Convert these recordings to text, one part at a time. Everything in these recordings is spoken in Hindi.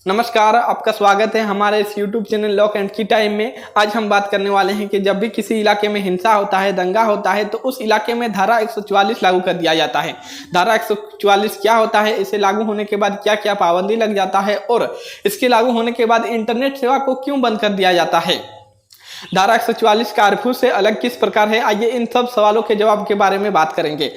नमस्कार, आपका स्वागत है हमारे इस YouTube चैनल लॉक एंड की टाइम में। आज हम बात करने वाले हैं कि जब भी किसी इलाके में हिंसा होता है, दंगा होता है, तो उस इलाके में धारा 144 लागू कर दिया जाता है। धारा 144 क्या होता है, इसे लागू होने के बाद क्या क्या पाबंदी लग जाता है और इसके लागू होने के बाद इंटरनेट सेवा को क्यों बंद कर दिया जाता है। धारा 144 कर्फ्यू से अलग किस प्रकार है, आइए इन सब सवालों के जवाब के बारे में बात करेंगे।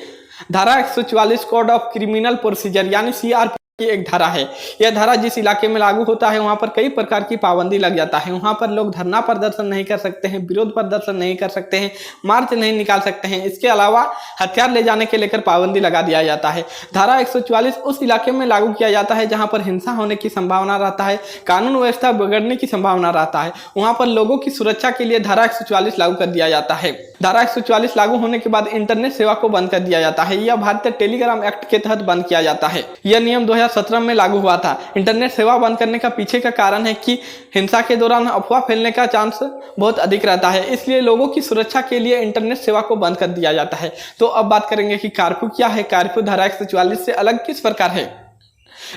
धारा 144 कोड ऑफ क्रिमिनल प्रोसीजर यानी CRP की एक धारा है। यह धारा जिस इलाके में लागू होता है वहां पर कई प्रकार की पाबंदी लग जाता है। वहां पर लोग धरना प्रदर्शन नहीं कर सकते हैं, विरोध प्रदर्शन नहीं कर सकते हैं, मार्च नहीं निकाल सकते हैं। इसके अलावा हथियार ले जाने के लेकर पाबंदी लगा दिया जाता है। धारा 144 उस इलाके में लागू किया जाता है जहां पर हिंसा होने की संभावना रहता है, कानून व्यवस्था बिगड़ने की संभावना रहता है। वहां पर लोगों की सुरक्षा के लिए धारा 144 लागू कर दिया जाता है। धारा 144 लागू होने के बाद इंटरनेट सेवा को बंद कर दिया जाता है। यह भारतीय टेलीग्राम एक्ट के तहत बंद किया जाता है। यह नियम 2017 में लागू हुआ था। इंटरनेट सेवा बंद करने का पीछे का कारण है कि हिंसा के दौरान अफवाह फैलने का चांस बहुत अधिक रहता है, इसलिए लोगों की सुरक्षा के लिए इंटरनेट सेवा को बंद कर दिया जाता है। तो अब बात करेंगे कि कर्फ्यू क्या है। कर्फ्यू धारा 144 से अलग किस प्रकार है।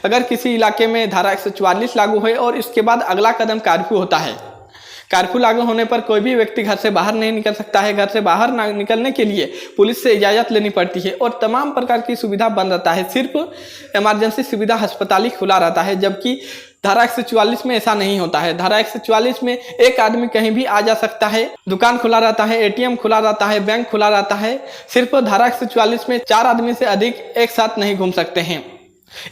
अगर किसी इलाके में धारा 144 लागू है और इसके बाद अगला कदम कर्फ्यू होता है। कर्फ्यू लागू होने पर कोई भी व्यक्ति घर से बाहर नहीं निकल सकता है। घर से बाहर निकलने के लिए पुलिस से इजाजत लेनी पड़ती है और तमाम प्रकार की सुविधा बंद रहता है। सिर्फ इमरजेंसी सुविधा अस्पताल ही खुला रहता है, जबकि धारा 144 में ऐसा नहीं होता है। धारा 144 में एक आदमी कहीं भी आ जा सकता है, दुकान खुला रहता है, ATM खुला रहता है, बैंक खुला रहता है। सिर्फ धारा 144 में 4 आदमी से अधिक एक साथ नहीं घूम सकते हैं।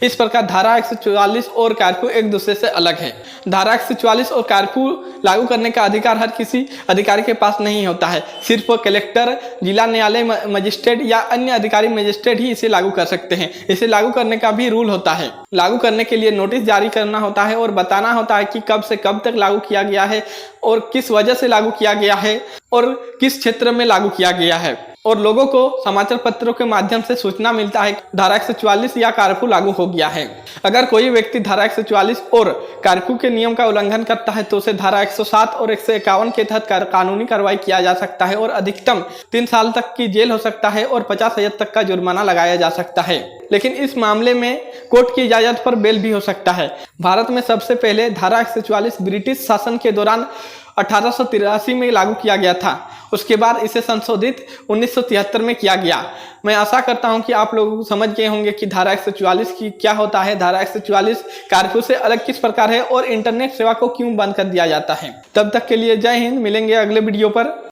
इस प्रकार धारा 144 और कर्फ्यू एक दूसरे से अलग है। धारा 144 और कर्फ्यू लागू करने का अधिकार हर किसी अधिकारी के पास नहीं होता है। सिर्फ कलेक्टर, जिला न्यायालय मजिस्ट्रेट या अन्य अधिकारी मजिस्ट्रेट ही इसे लागू कर सकते हैं। इसे लागू करने का भी रूल होता है। लागू करने के लिए नोटिस जारी करना होता है और बताना होता है कि कब से कब तक लागू किया गया है और किस वजह से लागू किया गया है और किस क्षेत्र में लागू किया गया है। और लोगों को समाचार पत्रों के माध्यम से सूचना मिलता है कि धारा 144 या कर्फ्यू लागू हो गया है। अगर कोई व्यक्ति धारा 144 और कर्फ्यू के नियम का उल्लंघन करता है तो उसे धारा 107 और 151 के तहत कानूनी कार्रवाई किया जा सकता है और अधिकतम 3 साल तक की जेल हो सकता है और 50,000 तक का जुर्माना लगाया जा सकता है। लेकिन इस मामले में कोर्ट की इजाजत पर बेल भी हो सकता है। भारत में सबसे पहले धारा 144 ब्रिटिश शासन के दौरान 1883 में लागू किया गया था। उसके बाद इसे संशोधित 1973 में किया गया। मैं आशा करता हूं कि आप लोग समझ गए होंगे कि धारा 144 की क्या होता है, धारा 144 कर्फ्यू से अलग किस प्रकार है और इंटरनेट सेवा को क्यों बंद कर दिया जाता है। तब तक के लिए जय हिंद। मिलेंगे अगले वीडियो पर।